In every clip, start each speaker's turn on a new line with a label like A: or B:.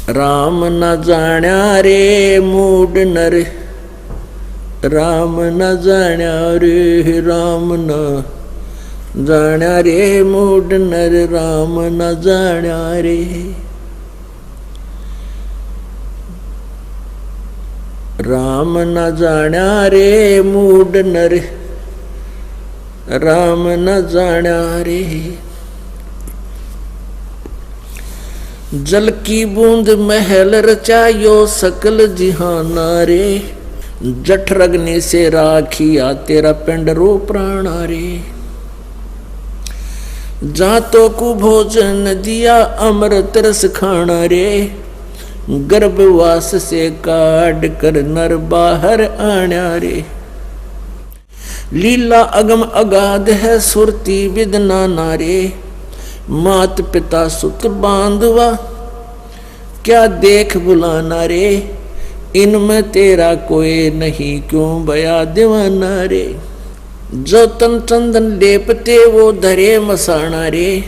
A: राम न जाण्या रे मूड नर, राम न जाण्या रे, राम न जाण्या रे मूड नर, राम न जाण्या रे। राम न जाण्या रे मूड नर, राम न जाण्या रे। जल की बूंद महल रचायो सकल जिहाना रे, जठर अग्नि से राखिया तेरा पिंड रो प्राणा रे। जातों को भोजन दिया अमृत रस खाना रे, गर्भवास से काट कर नर बाहर आण्या रे। लीला अगम अगाध है सुरती विदना नारे, मात पिता सुत बांधवा क्या देख बुलाना रे। इनमें तेरा कोई नहीं क्यों भया दीवाना रे। जो तन चंदन लेपते वो धरे मसाना रे,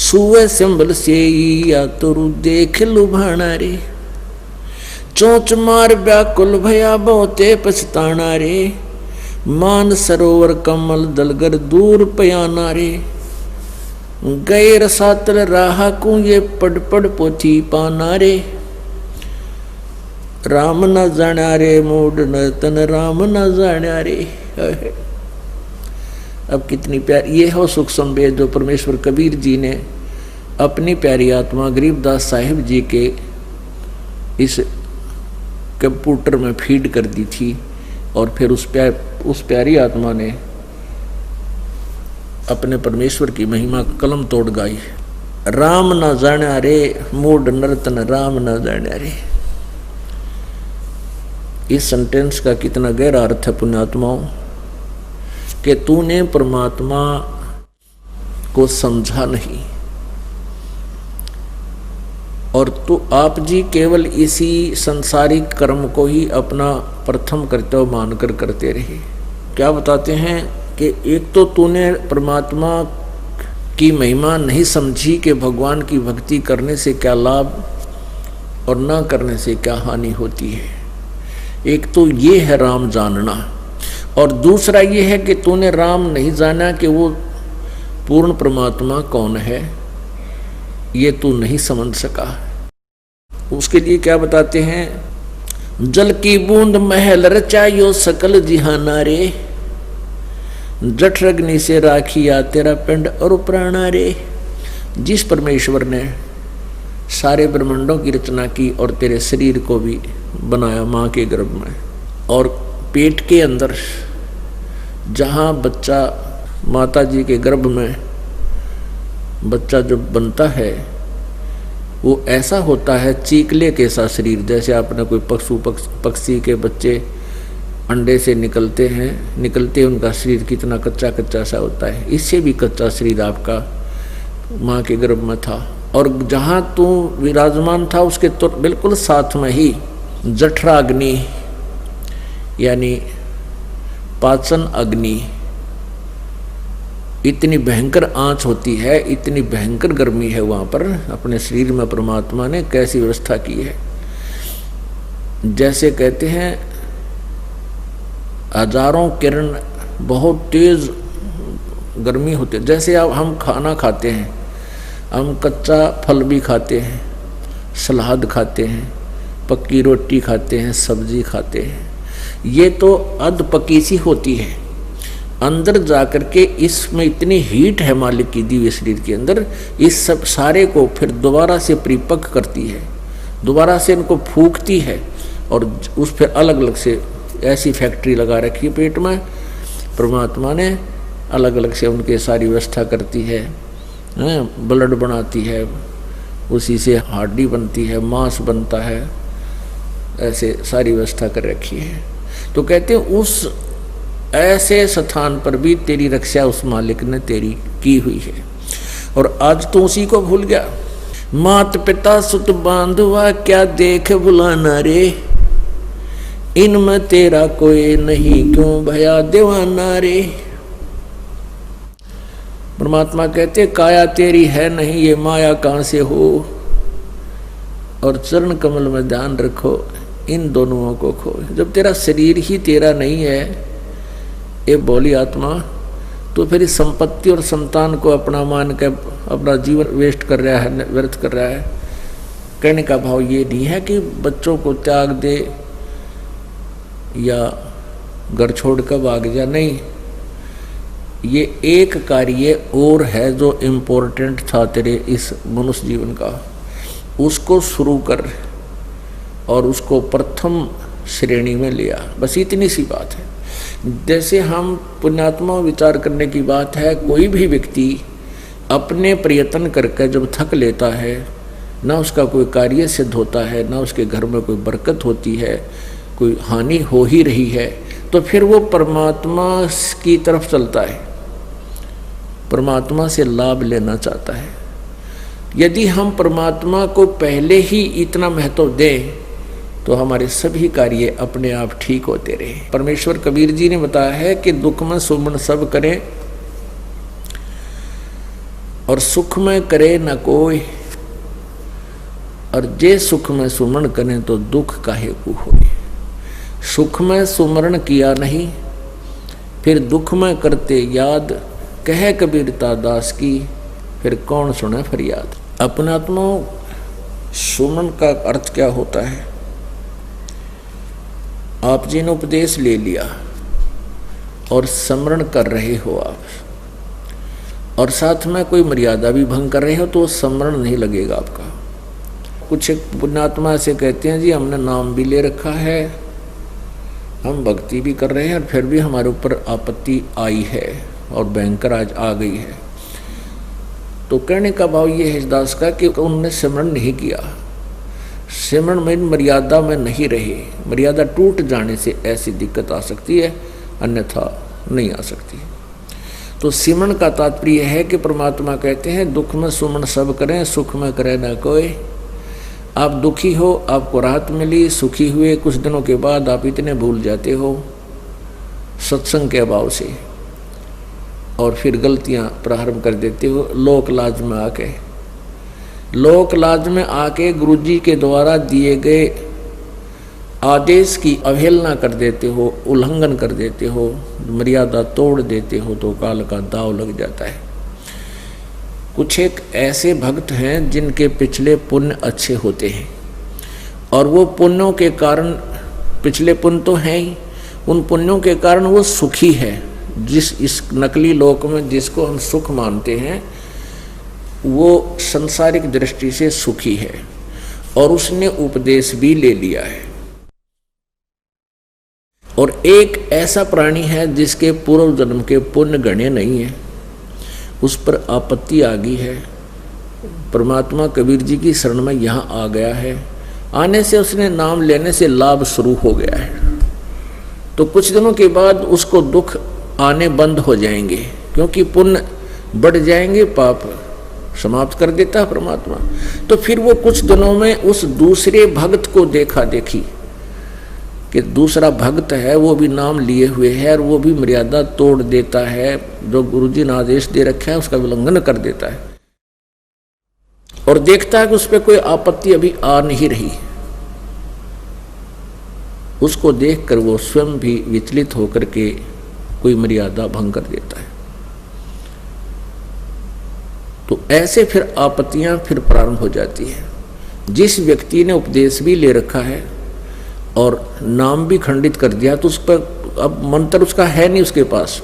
A: सुए सिंबल से या तुरु देख लुभाना रे। चोंच मार व्याकुल भया बहुते पछताना रे, मान सरोवर कमल दलगर दूर पयाना रे। गए रसातल राह को ये पड़ पड़ पोथी पाना रे। राम न जाण्या रे मूड न तन, राम न जाण्या रे। अब कितनी प्यार ये हो सुख संवेद जो परमेश्वर कबीर जी ने अपनी प्यारी आत्मा गरीबदास साहिब जी के इस कंप्यूटर में फीड कर दी थी, और फिर उस प्यारी आत्मा ने अपने परमेश्वर की महिमा कलम तोड़ गाई। राम न जाण्या रे मूड नर्तन, राम न जाण्या रे। इस सेंटेंस का कितना गहरा अर्थ है पुण्यात्माओं, कि तूने परमात्मा को समझा नहीं, और तू आप जी केवल इसी संसारिक कर्म को ही अपना प्रथम कर्तव्य मानकर करते रहे। क्या बताते हैं कि एक तो तूने परमात्मा की महिमा नहीं समझी कि भगवान की भक्ति करने से क्या लाभ और न करने से क्या हानि होती है। एक तो ये है राम जानना, और दूसरा ये है कि तूने राम नहीं जाना कि वो पूर्ण परमात्मा कौन है, ये तू नहीं समझ सका। उसके लिए क्या बताते हैं, जल की बूंद महल रचायो सकल जिहाना रे, जठर अग्नि से राखिया तेरा पिंड और प्राणा रे। जिस परमेश्वर ने सारे ब्रह्मांडों की रचना की और तेरे शरीर को भी बनाया माँ के गर्भ में, और पेट के अंदर जहाँ बच्चा माता जी के गर्भ में बच्चा जब बनता है वो ऐसा होता है चीकले के सा शरीर, जैसे आपने कोई पक्षी के बच्चे अंडे से निकलते उनका शरीर कितना कच्चा कच्चा सा होता है, इससे भी कच्चा शरीर आपका माँ के गर्भ में था। और जहाँ तू विराजमान था उसके तो बिल्कुल साथ में ही जठराग्नि यानी पाचन अग्नि, इतनी भयंकर आंच होती है, इतनी भयंकर गर्मी है वहाँ पर। अपने शरीर में परमात्मा ने कैसी व्यवस्था की है, जैसे कहते हैं हजारों किरण बहुत तेज गर्मी होती है। जैसे अब हम खाना खाते हैं, हम कच्चा फल भी खाते हैं, सलाद खाते हैं, पक्की रोटी खाते हैं, सब्जी खाते हैं, ये तो अध पकी सी होती है। अंदर जाकर के इसमें इतनी हीट है मालिक की दी हुई शरीर के अंदर, इस सब सारे को फिर दोबारा से परिपक्व करती है, दोबारा से इनको फूकती है, और उस पर अलग अलग से ऐसी फैक्ट्री लगा रखी है पेट में परमात्मा ने, अलग अलग से उनके सारी व्यवस्था करती है, ब्लड बनाती है, उसी से हड्डी बनती है, मांस बनता है, ऐसे सारी व्यवस्था कर रखी है। तो कहते हैं उस ऐसे स्थान पर भी तेरी रक्षा उस मालिक ने तेरी की हुई है, और आज तो उसी को भूल गया। मात पिता सुत बांधवा क्या देख बुलाना रे, इनमें तेरा कोई नहीं क्यों भया दीवाना रे। परमात्मा कहते काया तेरी है नहीं, ये माया कहाँ से हो। और चरण कमल में ध्यान रखो, इन दोनों को खो। जब तेरा शरीर ही तेरा नहीं है ये बोली आत्मा, तो फिर इस संपत्ति और संतान को अपना मान के अपना जीवन वेस्ट कर रहा है, व्यर्थ कर रहा है। कहने का भाव ये नहीं है कि बच्चों को त्याग दे या घर छोड़ कर भाग जा, नहीं। ये एक कार्य और है जो इम्पोर्टेंट था तेरे इस मनुष्य जीवन का, उसको शुरू कर और उसको प्रथम श्रेणी में लिया, बस इतनी सी बात है। जैसे हम पुण्यात्मा विचार करने की बात है, कोई भी व्यक्ति अपने प्रयत्न करके जब थक लेता है, ना उसका कोई कार्य सिद्ध होता है, ना उसके घर में कोई बरकत होती है, कोई हानि हो ही रही है, तो फिर वो परमात्मा की तरफ चलता है, परमात्मा से लाभ लेना चाहता है। यदि हम परमात्मा को पहले ही इतना महत्व दें तो हमारे सभी कार्य अपने आप ठीक होते रहे। परमेश्वर कबीर जी ने बताया है कि दुख में सुमन सब करें और सुख में करे न कोई, और जे सुख में सुमरण करें तो दुख काहे को होए। सुख में सुमरण किया नहीं, फिर दुख में करते याद, कहे कबीरता दास की, फिर कौन सुने फरियाद। अपनात्मा सुमन का अर्थ क्या होता है? आप जी ने उपदेश ले लिया और स्मरण कर रहे हो आप, और साथ में कोई मर्यादा भी भंग कर रहे हो तो स्मरण नहीं लगेगा आपका। कुछ पुण्यात्मा से कहते हैं जी हमने नाम भी ले रखा है, हम भक्ति भी कर रहे हैं, और फिर भी हमारे ऊपर आपत्ति आई है और भयंकर आज आ गई है। तो कहने का भाव ये है दास का कि उन्होंने स्मरण नहीं किया, सिमरण में मर्यादा में नहीं रहे। मर्यादा टूट जाने से ऐसी दिक्कत आ सकती है, अन्यथा नहीं आ सकती। तो सिमरण का तात्पर्य है कि परमात्मा कहते हैं दुख में सुमन सब करें, सुख में करे न कोई। आप दुखी हो, आपको राहत मिली, सुखी हुए, कुछ दिनों के बाद आप इतने भूल जाते हो सत्संग के अभाव से, और फिर गलतियां प्रारंभ कर देते हो लोक लाज में आके। लोक लाज में आके गुरुजी के द्वारा दिए गए आदेश की अवहेलना कर देते हो, उल्लंघन कर देते हो, मर्यादा तोड़ देते हो, तो काल का दाव लग जाता है। कुछ एक ऐसे भक्त हैं जिनके पिछले पुण्य अच्छे होते हैं, और वो पुण्यों के कारण, पिछले पुण्य तो हैं ही, उन पुण्यों के कारण वो सुखी है। जिस इस नकली लोक में जिसको हम सुख मानते हैं वो संसारिक दृष्टि से सुखी है, और उसने उपदेश भी ले लिया है। और एक ऐसा प्राणी है जिसके पूर्व जन्म के पुण्य गणे नहीं है, उस पर आपत्ति आ गई है। परमात्मा कबीर जी की शरण में यहाँ आ गया है, आने से उसने नाम लेने से लाभ शुरू हो गया है। तो कुछ दिनों के बाद उसको दुख आने बंद हो जाएंगे, क्योंकि पुण्य बढ़ जाएंगे, पाप समाप्त कर देता है परमात्मा। तो फिर वो कुछ दिनों में उस दूसरे भक्त को देखा देखी कि दूसरा भक्त है, वो भी नाम लिए हुए है, और वो भी मर्यादा तोड़ देता है, जो गुरुजी ने आदेश दे रखा है उसका उल्लंघन कर देता है, और देखता है कि उस पर कोई आपत्ति अभी आ नहीं रही। उसको देखकर वो स्वयं भी विचलित होकर के कोई मर्यादा भंग कर देता है। तो ऐसे फिर आपत्तियां फिर प्रारंभ हो जाती है। जिस व्यक्ति ने उपदेश भी ले रखा है और नाम भी खंडित कर दिया, तो उस पर अब मंत्र उसका है नहीं उसके पास।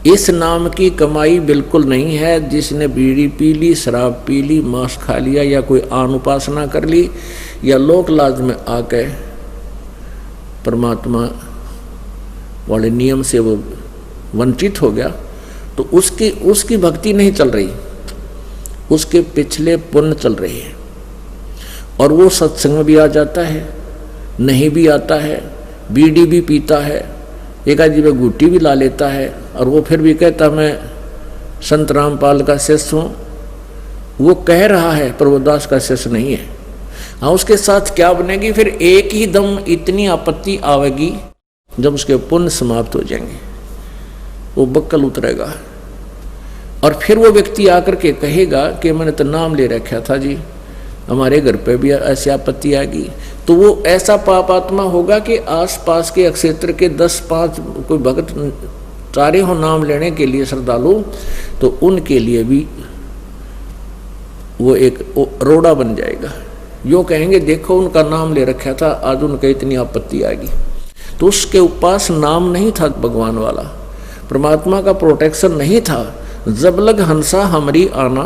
A: इस नाम की कमाई बिल्कुल नहीं है। जिसने बीड़ी पी ली, शराब पी ली, मांस खा लिया, या कोई आन उपासना कर ली, या लोक लाज में आके परमात्मा वाले नियम से वो वंचित हो गया, तो उसकी भक्ति नहीं चल रही, उसके पिछले पुण्य चल रही है। और वो सत्संग में भी आ जाता है, नहीं भी आता है, बीड़ी भी पीता है, एक आदमी में गुट्टी भी ला लेता है, और वो फिर भी कहता मैं संत रामपाल का शिष्य हूँ। वो कह रहा है प्रभुदास का शिष्य नहीं है। हाँ, उसके साथ क्या बनेगी? फिर एक ही दम इतनी आपत्ति आवेगी जब उसके पुण्य समाप्त हो जाएंगे, वो बक्कल उतरेगा। और फिर वो व्यक्ति आकर के कहेगा कि मैंने तो नाम ले रखा था जी, हमारे घर पे भी ऐसी आपत्ति आ गई, तो वो ऐसा पाप आत्मा होगा कि आसपास के क्षेत्र के 10-5 कोई भक्त चारे हो नाम लेने के लिए श्रद्धालु, तो उनके लिए भी वो एक रोड़ा बन जाएगा। यो कहेंगे देखो उनका नाम ले रखा था, आज उनका इतनी आपत्ति आ गई। तो उसके पास नाम नहीं था भगवान वाला, परमात्मा का प्रोटेक्शन नहीं था। जब लग हंसा हमरी आना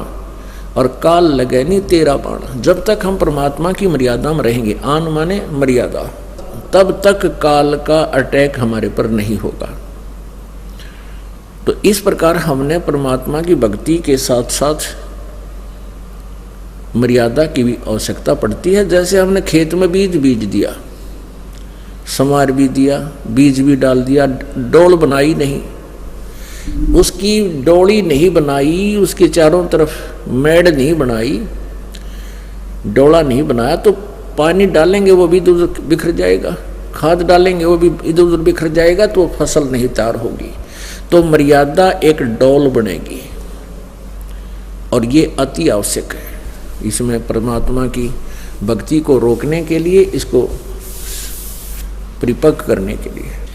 A: और काल लगैनी तेरा बाण, जब तक हम परमात्मा की मर्यादा में रहेंगे, आन माने मर्यादा, तब तक काल का अटैक हमारे पर नहीं होगा। तो इस प्रकार हमने परमात्मा की भक्ति के साथ साथ मर्यादा की भी आवश्यकता पड़ती है। जैसे हमने खेत में बीज दिया, समार भी दिया, बीज भी डाल दिया, डोल बनाई नहीं, उसकी डोली नहीं बनाई, उसके चारों तरफ मेड़ नहीं बनाई, डोला नहीं बनाया, तो पानी डालेंगे वो भी इधर उधर बिखर जाएगा, खाद डालेंगे वो भी इधर उधर बिखर जाएगा, तो फसल नहीं तैयार होगी। तो मर्यादा एक डोल बनेगी और ये अति आवश्यक है। इसमें परमात्मा की भक्ति को रोकने के लिए, इसको परिपक्व करने के लिए।